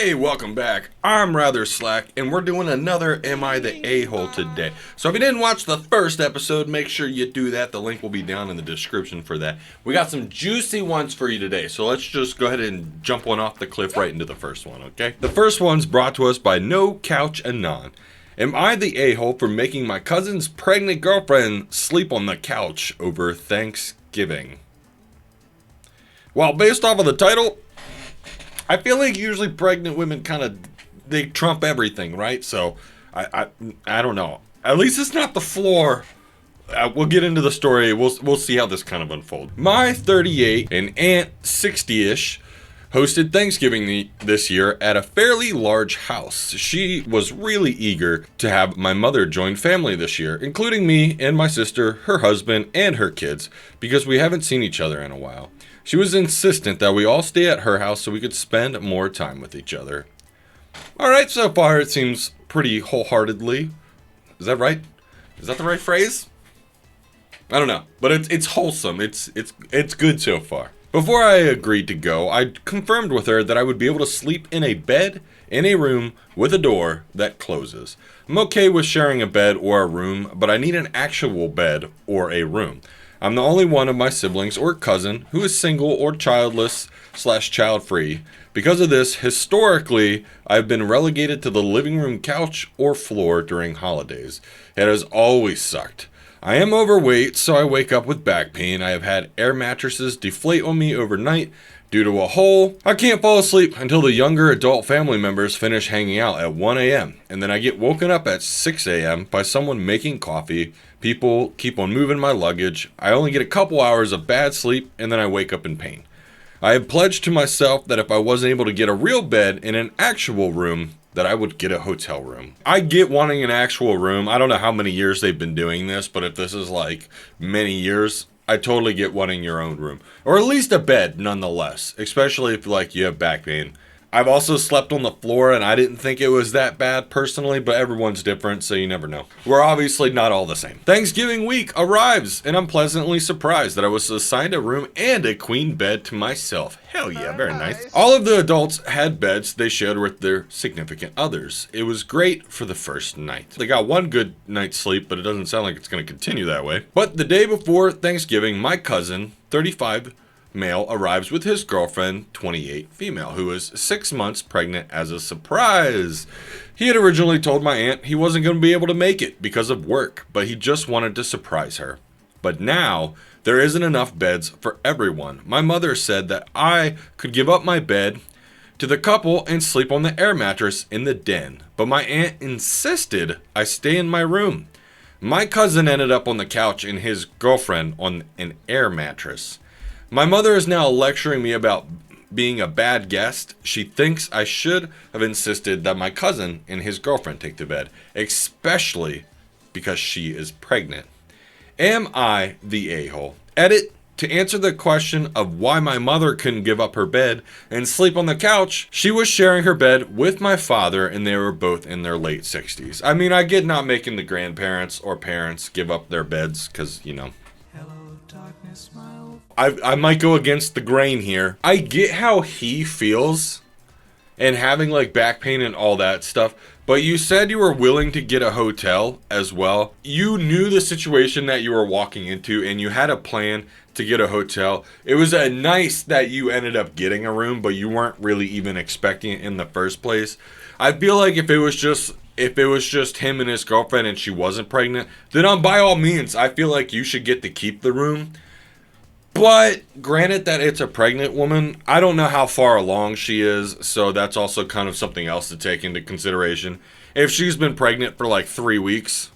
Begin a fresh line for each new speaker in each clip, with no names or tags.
Hey, welcome back. I'm RatherSlack, and we're doing another Am I the A-Hole today. So if you didn't watch the first episode, make sure you do that. The link will be down in the description for that. We got some juicy ones for you today, so let's just go ahead and jump one off the cliff right into the first one, okay? The first one's brought to us by No Couch Anon. Am I the a-hole for making my cousin's pregnant girlfriend sleep on the couch over Thanksgiving? Well, based off of the title, I feel like usually pregnant women they trump everything, right? So, I don't know. At least it's not the floor. We'll get into the story. We'll see how this kind of unfolds. My 38 and aunt 60-ish hosted Thanksgiving this year at a fairly large house. She was really eager to have my mother join family this year, including me and my sister, her husband, and her kids, because we haven't seen each other in a while. She was insistent that we all stay at her house so we could spend more time with each other. Alright, so far it seems pretty wholeheartedly. Is that right? Is that the right phrase? I don't know, but it's wholesome. It's good so far. Before I agreed to go, I confirmed with her that I would be able to sleep in a bed in a room with a door that closes. I'm okay with sharing a bed or a room, but I need an actual bed or a room. I'm the only one of my siblings or cousin who is single or childless/child-free. Because of this, historically, I've been relegated to the living room couch or floor during holidays. It has always sucked. I am overweight, so I wake up with back pain. I have had air mattresses deflate on me overnight due to a hole. I can't fall asleep until the younger adult family members finish hanging out at 1 a.m. And then I get woken up at 6 a.m. by someone making coffee. People keep on moving my luggage. I only get a couple hours of bad sleep, and then I wake up in pain. I have pledged to myself that if I wasn't able to get a real bed in an actual room, that I would get a hotel room. I get wanting an actual room. I don't know how many years they've been doing this, but if this is like many years, I totally get wanting your own room. Or at least a bed, nonetheless. Especially if you have back pain. I've also slept on the floor, and I didn't think it was that bad personally, but everyone's different, so you never know. We're obviously not all the same. Thanksgiving week arrives, and I'm pleasantly surprised that I was assigned a room and a queen bed to myself. Hell yeah, very nice. All of the adults had beds they shared with their significant others. It was great for the first night. They got one good night's sleep, but it doesn't sound like it's going to continue that way. But the day before Thanksgiving, my cousin, 35 male, arrives with his girlfriend, 28 female, who is 6 months pregnant as a surprise. He had originally told my aunt he wasn't going to be able to make it because of work, but he just wanted to surprise her. But now, there isn't enough beds for everyone. My mother said that I could give up my bed to the couple and sleep on the air mattress in the den, but my aunt insisted I stay in my room. My cousin ended up on the couch and his girlfriend on an air mattress. My mother is now lecturing me about being a bad guest. She thinks I should have insisted that my cousin and his girlfriend take the bed, especially because she is pregnant. Am I the a-hole? Edit: to answer the question of why my mother couldn't give up her bed and sleep on the couch, she was sharing her bed with my father and they were both in their late 60s. I mean, I get not making the grandparents or parents give up their beds because, Hello, darkness, my old... I might go against the grain here. I get how he feels and having back pain and all that stuff, but you said you were willing to get a hotel as well. You knew the situation that you were walking into and you had a plan to get a hotel. It was nice that you ended up getting a room, but you weren't really even expecting it in the first place. I feel like if it was just him and his girlfriend and she wasn't pregnant, then by all means, I feel like you should get to keep the room. But granted that it's a pregnant woman, I don't know how far along she is, so that's also kind of something else to take into consideration. If she's been pregnant for 3 weeks,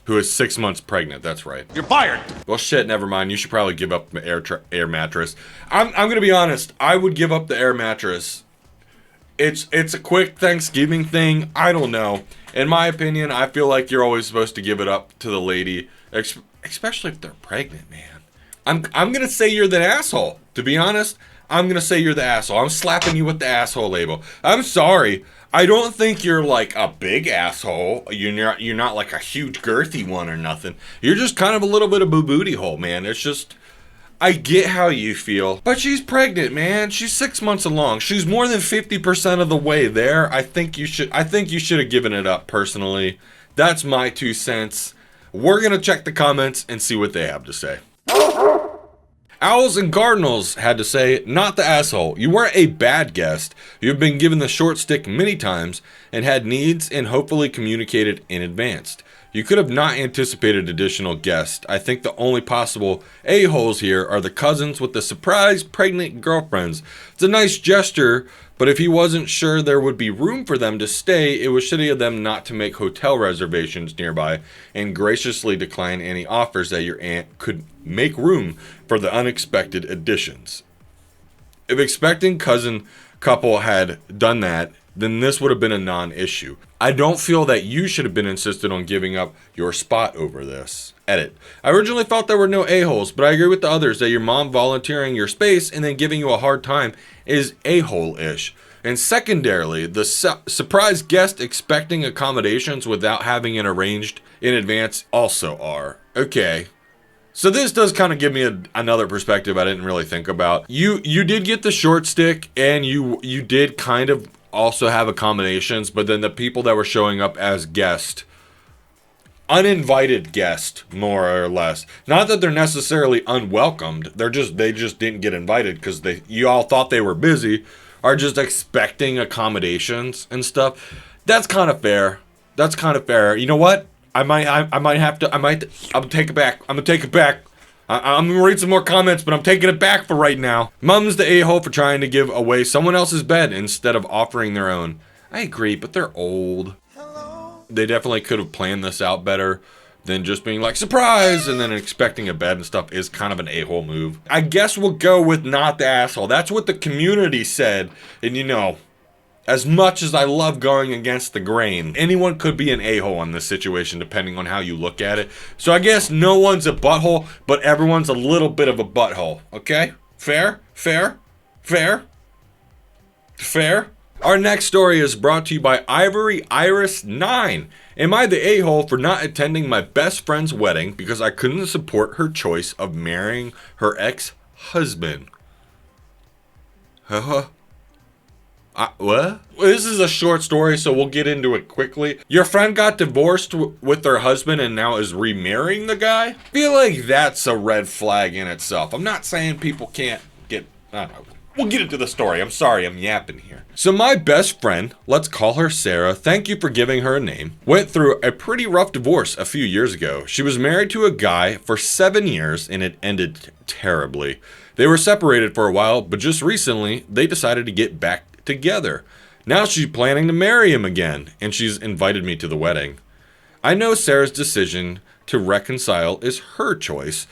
who is 6 months pregnant, that's right. You're fired! Well shit, never mind, you should probably give up the air mattress. I'm gonna be honest, I would give up the air mattress. It's a quick Thanksgiving thing, I don't know. In my opinion, I feel like you're always supposed to give it up to the lady, especially if they're pregnant, man. I'm gonna say you're the asshole. To be honest, I'm gonna say you're the asshole. I'm slapping you with the asshole label. I'm sorry. I don't think you're a big asshole. You're not a huge girthy one or nothing. You're just kind of a little bit of a booty hole, man. It's just, I get how you feel, but she's pregnant, man. She's 6 months along. She's more than 50% of the way there. I think you should have given it up personally. That's my 2 cents. We're gonna check the comments and see what they have to say. Owls and Cardinals had to say, not the asshole. You weren't a bad guest. You've been given the short stick many times and had needs and hopefully communicated in advance. You could have not anticipated additional guests. I think the only possible a-holes here are the cousins with the surprise pregnant girlfriends. It's a nice gesture, but if he wasn't sure there would be room for them to stay, it was shitty of them not to make hotel reservations nearby and graciously decline any offers that your aunt could make room for the unexpected additions. If expecting cousin couple had done that, then this would have been a non-issue. I don't feel that you should have been insisted on giving up your spot over this. Edit. I originally thought there were no a-holes, but I agree with the others that your mom volunteering your space and then giving you a hard time is a-hole-ish. And secondarily, the surprise guest expecting accommodations without having it arranged in advance also are. Okay. So this does kind of give me another perspective I didn't really think about. You did get the short stick, and you did kind of also have accommodations, but then the people that were showing up as guests, uninvited guests, more or less. Not that they're necessarily unwelcomed. They just didn't get invited because you all thought they were busy, are just expecting accommodations and stuff. That's kind of fair. That's kind of fair. You know what? I'm gonna take it back. I'm gonna read some more comments, but I'm taking it back for right now. Mum's the a-hole for trying to give away someone else's bed instead of offering their own. I agree, but they're old. They definitely could have planned this out better than just being like, surprise, and then expecting a bed and stuff is kind of an a-hole move. I guess we'll go with not the asshole. That's what the community said, and you know, as much as I love going against the grain, anyone could be an a-hole in this situation depending on how you look at it. So I guess no one's a butthole, but everyone's a little bit of a butthole. Okay? Fair? Fair? Fair? Fair? Our next story is brought to you by Ivory Iris 9. Am I the a-hole for not attending my best friend's wedding because I couldn't support her choice of marrying her ex-husband? What? This is a short story, so we'll get into it quickly. Your friend got divorced with her husband and now is remarrying the guy? I feel like that's a red flag in itself. I'm not saying people can't get... I don't know. We'll get into the story. I'm sorry, I'm yapping here. So my best friend, let's call her Sarah, thank you for giving her a name, went through a pretty rough divorce a few years ago. She was married to a guy for 7 years and it ended terribly. They were separated for a while, but just recently, they decided to get back together. Now she's planning to marry him again, and she's invited me to the wedding. I know Sarah's decision to reconcile is her choice,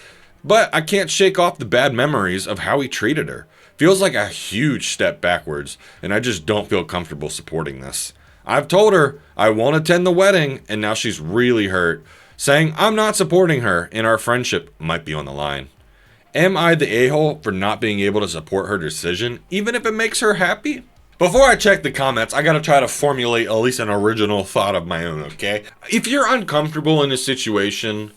but I can't shake off the bad memories of how he treated her. Feels like a huge step backwards, and I just don't feel comfortable supporting this. I've told her I won't attend the wedding, and now she's really hurt, saying I'm not supporting her and our friendship might be on the line. Am I the a-hole for not being able to support her decision, even if it makes her happy? Before I check the comments, I gotta try to formulate at least an original thought of my own, okay? If you're uncomfortable in a situation,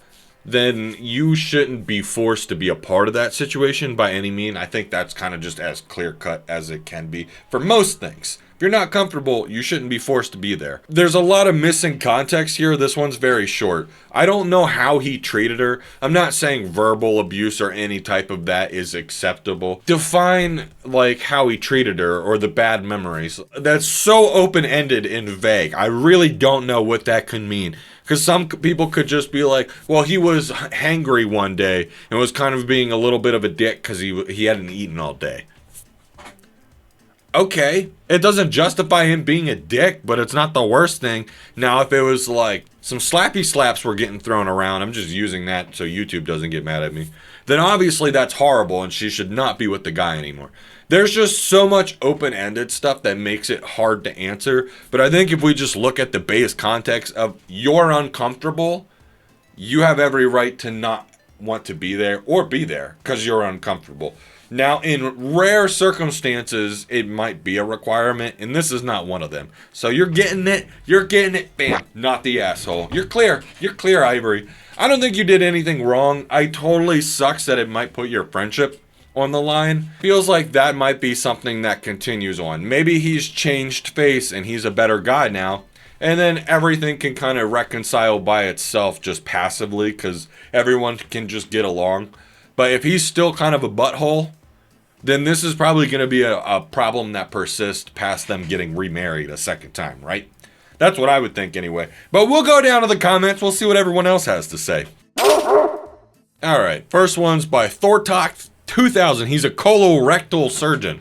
then you shouldn't be forced to be a part of that situation by any means. I think that's kind of just as clear-cut as it can be for most things. If you're not comfortable, you shouldn't be forced to be there. There's a lot of missing context here. This one's very short. I don't know how he treated her. I'm not saying verbal abuse or any type of that is acceptable. Define, like, how he treated her or the bad memories. That's so open-ended and vague. I really don't know what that could mean. Because some people could just be like, well, he was hangry one day and was kind of being a little bit of a dick because he hadn't eaten all day. Okay, it doesn't justify him being a dick, but it's not the worst thing. Now, if it was like some slappy slaps were getting thrown around, I'm just using that so YouTube doesn't get mad at me, then obviously that's horrible and she should not be with the guy anymore. There's just so much open-ended stuff that makes it hard to answer, but I think if we just look at the base context of you're uncomfortable, you have every right to not want to be there or be there because you're uncomfortable. Now, in rare circumstances, it might be a requirement, and this is not one of them. So you're getting it, bam, not the asshole. You're clear, Ivory. I don't think you did anything wrong. I totally sucks that it might put your friendship on the line. Feels like that might be something that continues on. Maybe he's changed face and he's a better guy now. And then everything can kind of reconcile by itself just passively because everyone can just get along. But if he's still kind of a butthole, then this is probably going to be a problem that persists past them getting remarried a second time, right? That's what I would think anyway. But we'll go down to the comments. We'll see what everyone else has to say. Alright, first one's by Thortok2000. He's a colorectal surgeon.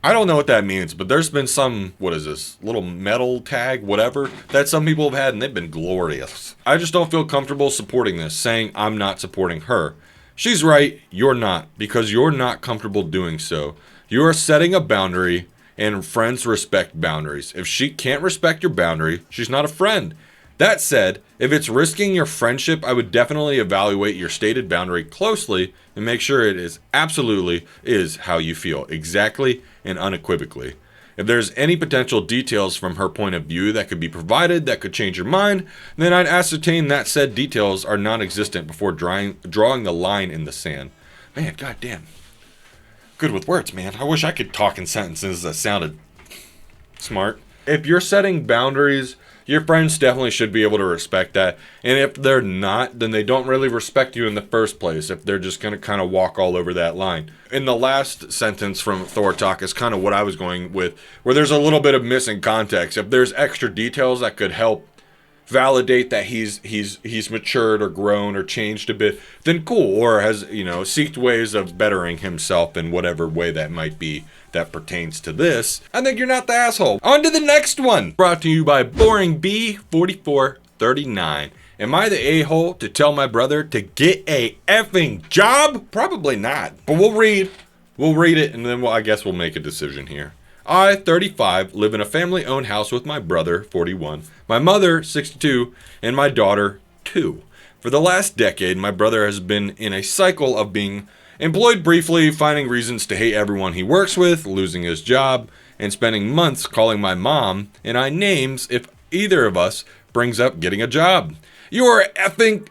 I don't know what that means, but there's been some, what is this, little metal tag, whatever, that some people have had, and they've been glorious. I just don't feel comfortable supporting this, saying I'm not supporting her. She's right, you're not, because you're not comfortable doing so. You are setting a boundary, and friends respect boundaries. If she can't respect your boundary, she's not a friend. That said, if it's risking your friendship, I would definitely evaluate your stated boundary closely and make sure it is absolutely is how you feel, exactly and unequivocally. If there's any potential details from her point of view that could be provided that could change your mind, then I'd ascertain that said details are non-existent before drawing the line in the sand. Man, goddamn. Good with words, man. I wish I could talk in sentences that sounded smart. If you're setting boundaries, your friends definitely should be able to respect that. And if they're not, then they don't really respect you in the first place if they're just going to kind of walk all over that line. In the last sentence from Thortok is kind of what I was going with, where there's a little bit of missing context. If there's extra details that could help validate that he's matured or grown or changed a bit, then cool. Or has, seeked ways of bettering himself in whatever way that might be that pertains to this. I think you're not the asshole. On to the next one. Brought to you by Boring B4439. Am I the a-hole to tell my brother to get a effing job? Probably not. But we'll read it, and then I guess we'll make a decision here. I, 35, live in a family-owned house with my brother, 41, my mother, 62, and my daughter, 2. For the last decade, my brother has been in a cycle of being employed briefly, finding reasons to hate everyone he works with, losing his job, and spending months calling my mom and I names if either of us brings up getting a job. You're a effing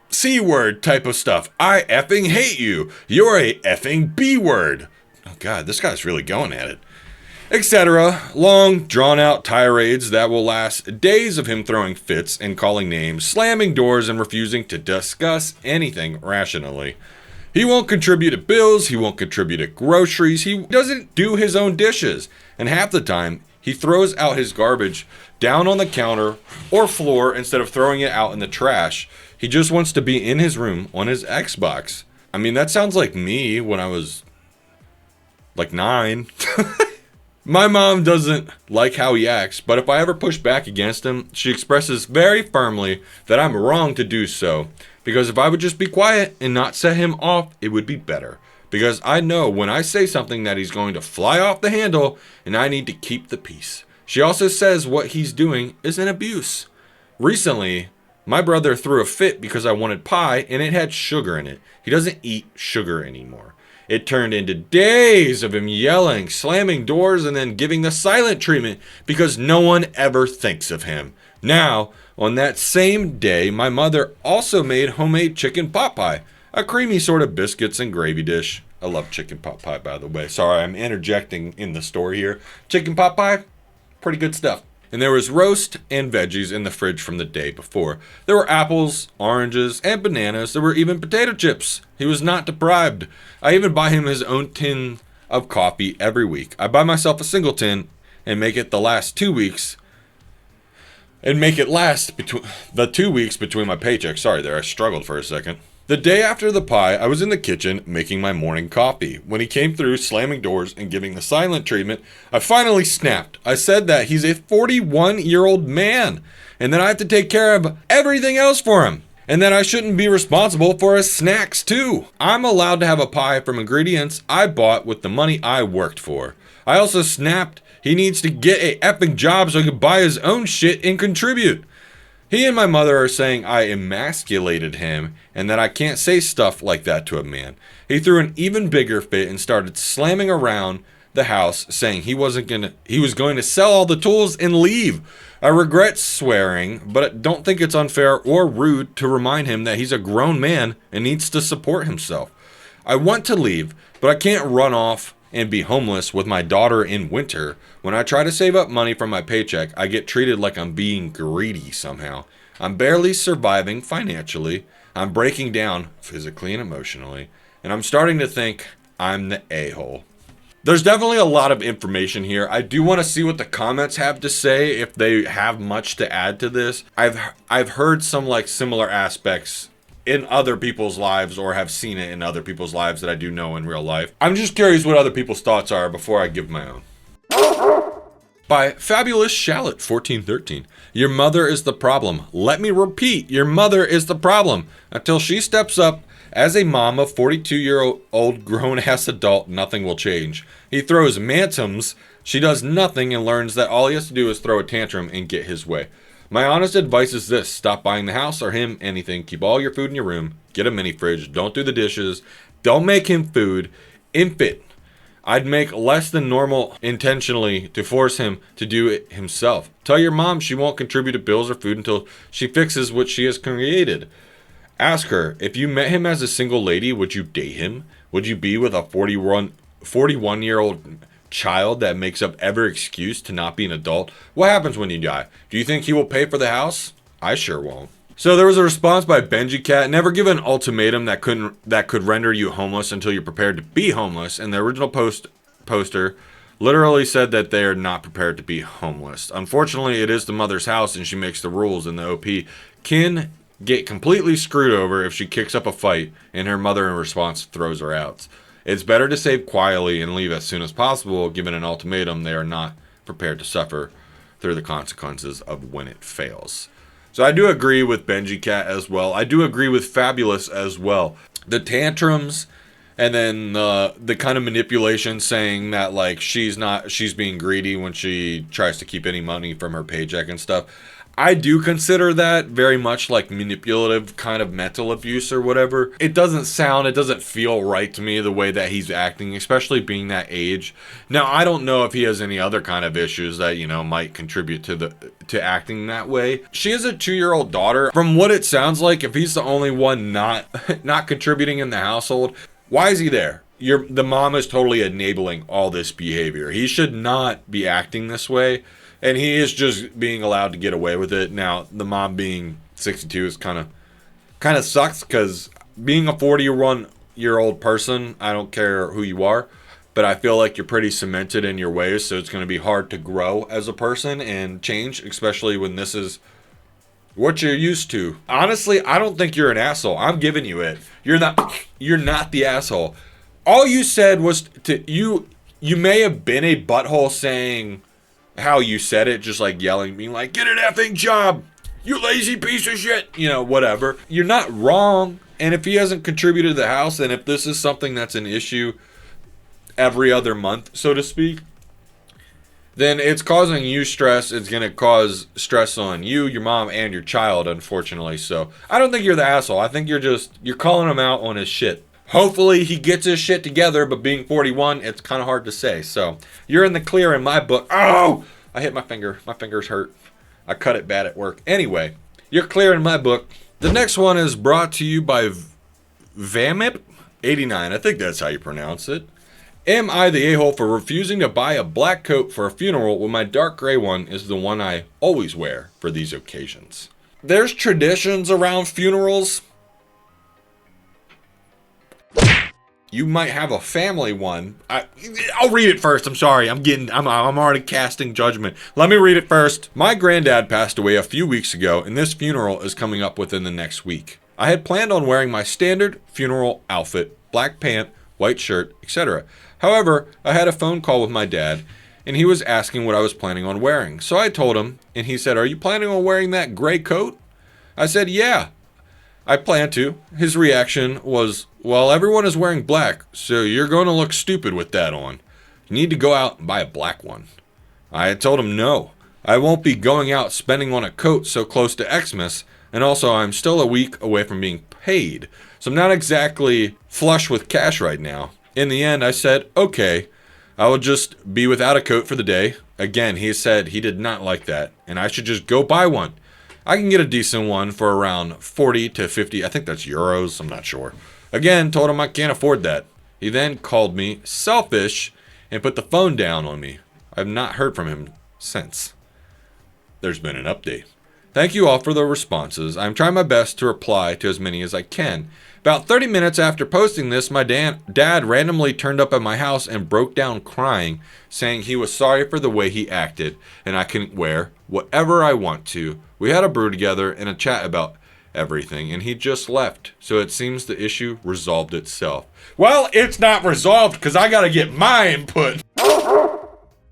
C-word type of stuff. I effing hate you. You're a effing B-word. Oh God, this guy's really going at it. Etc. Long, drawn-out tirades that will last days of him throwing fits and calling names, slamming doors, and refusing to discuss anything rationally. He won't contribute to bills, he won't contribute to groceries, he doesn't do his own dishes, and half the time, he throws out his garbage down on the counter or floor instead of throwing it out in the trash. He just wants to be in his room on his Xbox. I mean, that sounds like me when I was like 9. My mom doesn't like how he acts, but if I ever push back against him, she expresses very firmly that I'm wrong to do so. Because if I would just be quiet and not set him off, it would be better. Because I know when I say something that he's going to fly off the handle, and I need to keep the peace. She also says what he's doing is an abuse. Recently, my brother threw a fit because I wanted pie and it had sugar in it. He doesn't eat sugar anymore. It turned into days of him yelling, slamming doors, and then giving the silent treatment because no one ever thinks of him. Now, on that same day, my mother also made homemade chicken pot pie, a creamy sort of biscuits and gravy dish. I love chicken pot pie, by the way. Sorry, I'm interjecting in the story here. Chicken pot pie, pretty good stuff. And there was roast and veggies in the fridge from the day before. There were apples, oranges, and bananas. There were even potato chips. He was not deprived. I even buy him his own tin of coffee every week. I buy myself a single tin and make it last between the 2 weeks between my paychecks. Sorry there, I struggled for a second. The day after the pie, I was in the kitchen making my morning coffee. When he came through, slamming doors and giving the silent treatment, I finally snapped. I said that he's a 41-year-old man, and that I have to take care of everything else for him, and that I shouldn't be responsible for his snacks too. I'm allowed to have a pie from ingredients I bought with the money I worked for. I also snapped he needs to get a effing job so he can buy his own shit and contribute. He and my mother are saying I emasculated him and that I can't say stuff like that to a man. He threw an even bigger fit and started slamming around the house, saying he was going to sell all the tools and leave. I regret swearing, but I don't think it's unfair or rude to remind him that he's a grown man and needs to support himself. I want to leave, but I can't run off and be homeless with my daughter in winter. When I try to save up money from my paycheck, I get treated like I'm being greedy somehow. I'm barely surviving financially. I'm breaking down physically and emotionally, and I'm starting to think I'm the a-hole. There's definitely a lot of information here. I do want to see what the comments have to say, if they have much to add to this. I've heard some like similar aspects in other people's lives, or have seen it in other people's lives that I do know in real life. I'm just curious what other people's thoughts are before I give my own. By Fabulous Shallot 1413. Your mother is the problem. Let me repeat, your mother is the problem. Until she steps up as a mom of 42-year-old grown-ass adult, nothing will change. He throws tantrums. She does nothing and learns that all he has to do is throw a tantrum and get his way. My honest advice is this: stop buying the house or him anything. Keep all your food in your room. Get a mini fridge. Don't do the dishes. Don't make him food. Infant. I'd make less than normal intentionally to force him to do it himself. Tell your mom she won't contribute to bills or food until she fixes what she has created. Ask her, if you met him as a single lady, would you date him? Would you be with a 41-year-old child that makes up every excuse to not be an adult? What happens when you die? Do you think he will pay for the house? I sure won't. So there was a response by Benji Cat. Never give an ultimatum that could render you homeless until you're prepared to be homeless. And the original poster literally said that they are not prepared to be homeless. Unfortunately, it is the mother's house and she makes the rules, and the OP can get completely screwed over if she kicks up a fight and her mother in response throws her out. It's better to save quietly and leave as soon as possible. Given an ultimatum, they are not prepared to suffer through the consequences of when it fails. So I do agree with Benji Cat as well. I do agree with Fabulous as well. The tantrums, and then the kind of manipulation, saying that like she's being greedy when she tries to keep any money from her paycheck and stuff. I do consider that very much like manipulative kind of mental abuse or whatever. It doesn't feel right to me the way that he's acting, especially being that age. Now, I don't know if he has any other kind of issues that, might contribute to acting that way. She has a 2-year-old daughter. From what it sounds like, if he's the only one not contributing in the household, why is he there? The mom is totally enabling all this behavior. He should not be acting this way. And he is just being allowed to get away with it. Now, the mom being 62 is kind of sucks, because being a 41-year-old person, I don't care who you are, but I feel like you're pretty cemented in your ways, so it's going to be hard to grow as a person and change, especially when this is what you're used to. Honestly, I don't think you're an asshole. I'm giving you it. You're not the asshole. All you said was you may have been a butthole saying how you said it, just like yelling, being like, get an effing job, you lazy piece of shit, whatever. You're not wrong. And if he hasn't contributed to the house, and if this is something that's an issue every other month, so to speak, then it's causing you stress. It's going to cause stress on you, your mom, and your child, unfortunately. So I don't think you're the asshole. I think you're calling him out on his shit. Hopefully he gets his shit together, but being 41, it's kind of hard to say. So you're in the clear in my book. Oh, I hit my finger. My finger's hurt. I cut it bad at work. Anyway, you're clear in my book. The next one is brought to you by Vamip89. I think that's how you pronounce it. Am I the a-hole for refusing to buy a black coat for a funeral when my dark gray one is the one I always wear for these occasions? There's traditions around funerals. You might have a family one. I'll read it first. I'm sorry. I'm already casting judgment. Let me read it first. My granddad passed away a few weeks ago, and this funeral is coming up within the next week. I had planned on wearing my standard funeral outfit, black pant, white shirt, etc. However, I had a phone call with my dad, and he was asking what I was planning on wearing. So I told him, and he said, "Are you planning on wearing that gray coat?" I said, "Yeah, I plan to." His reaction was, "Well, everyone is wearing black, so you're going to look stupid with that on. You need to go out and buy a black one." I had told him no. I won't be going out spending on a coat so close to Xmas, and also I'm still a week away from being paid, so I'm not exactly flush with cash right now. In the end, I said, okay. I will just be without a coat for the day. Again, he said he did not like that, and I should just go buy one. I can get a decent one for around 40 to 50, I think that's euros, I'm not sure. Again, told him I can't afford that. He then called me selfish and put the phone down on me. I've not heard from him since. There's been an update. Thank you all for the responses. I'm trying my best to reply to as many as I can. About 30 minutes after posting this, my dad randomly turned up at my house and broke down crying, saying he was sorry for the way he acted and I can wear whatever I want to. We had a brew together and a chat about everything, and he just left. So it seems the issue resolved itself. Well, it's not resolved because I got to get my input.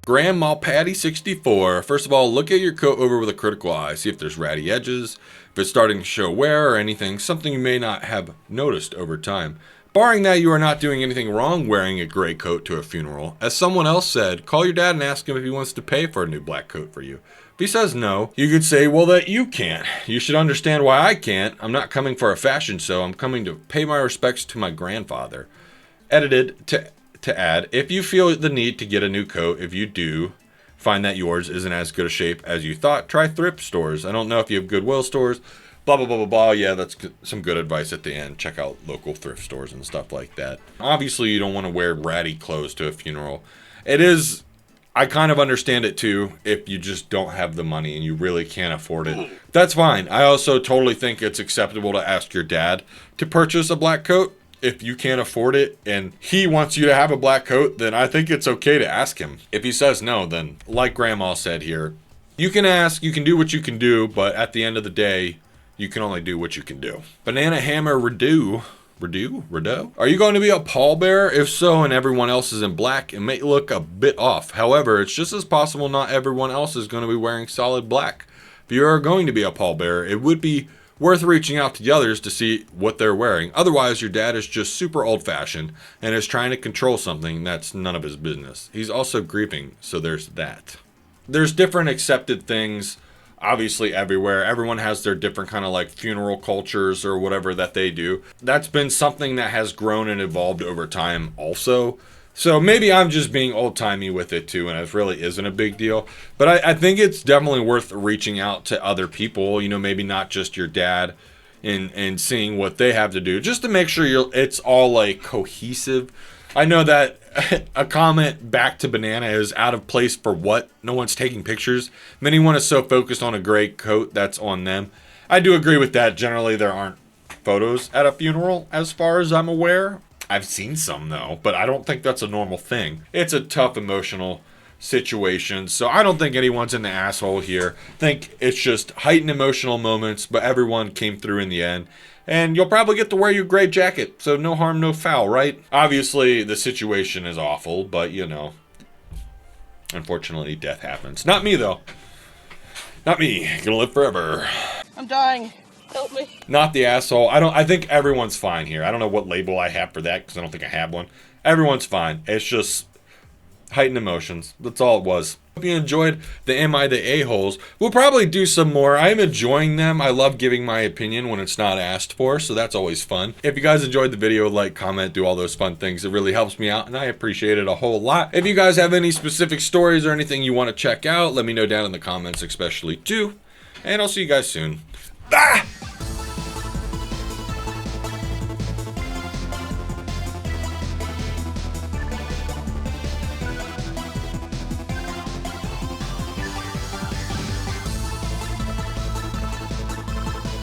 Grandma Patty 64. First of all, look at your coat over with a critical eye. See if there's ratty edges, if it's starting to show wear or anything, something you may not have noticed over time. Barring that, you are not doing anything wrong wearing a gray coat to a funeral. As someone else said, call your dad and ask him if he wants to pay for a new black coat for you. If he says no, you could say, well, that you can't. You should understand why I can't. I'm not coming for a fashion show. I'm coming to pay my respects to my grandfather. Edited to add, if you feel the need to get a new coat, if you do find that yours isn't as good a shape as you thought, try thrift stores. I don't know if you have Goodwill stores, blah, blah, blah, blah, blah. Yeah, that's some good advice at the end. Check out local thrift stores and stuff like that. Obviously, you don't want to wear ratty clothes to a funeral. It is, I kind of understand it too, if you just don't have the money and you really can't afford it. That's fine. I also totally think it's acceptable to ask your dad to purchase a black coat. If you can't afford it and he wants you to have a black coat, then I think it's okay to ask him. If he says no, then like Grandma said here, you can ask, you can do what you can do, but at the end of the day, you can only do what you can do. Banana Hammer Redo? Are you going to be a pallbearer? If so, and everyone else is in black, it may look a bit off. However, it's just as possible not everyone else is going to be wearing solid black. If you are going to be a pallbearer, it would be worth reaching out to the others to see what they're wearing. Otherwise, your dad is just super old-fashioned and is trying to control something that's none of his business. He's also grieving, so there's that. There's different accepted things, obviously, everywhere. Everyone has their different kind of like funeral cultures or whatever that they do. That's been something that has grown and evolved over time also. So maybe I'm just being old-timey with it too, and it really isn't a big deal. But I think it's definitely worth reaching out to other people, you know, maybe not just your dad, and seeing what they have to do, just to make sure it's all like cohesive. I know that a comment back to Banana is out of place for what? No one's taking pictures. Anyone is so focused on a gray coat, that's on them. I do agree with that. Generally, there aren't photos at a funeral, as far as I'm aware. I've seen some though, but I don't think that's a normal thing. It's a tough emotional situation, so I don't think anyone's in the asshole here. I think it's just heightened emotional moments, but everyone came through in the end. And you'll probably get to wear your gray jacket, so no harm, no foul, right? Obviously, the situation is awful, but you know, unfortunately, death happens. Not me though. Not me. Gonna live forever.
I'm dying. Help me.
Not the asshole. I think everyone's fine here. I don't know what label I have for that because I don't think I have one. Everyone's fine. It's just heightened emotions. That's all it was. Hope you enjoyed the Am I the A-holes. We'll probably do some more. I'm enjoying them. I love giving my opinion when it's not asked for, so that's always fun. If you guys enjoyed the video, like, comment, do all those fun things. It really helps me out, and I appreciate it a whole lot. If you guys have any specific stories or anything you want to check out, let me know down in the comments especially too. And I'll see you guys soon. Ah!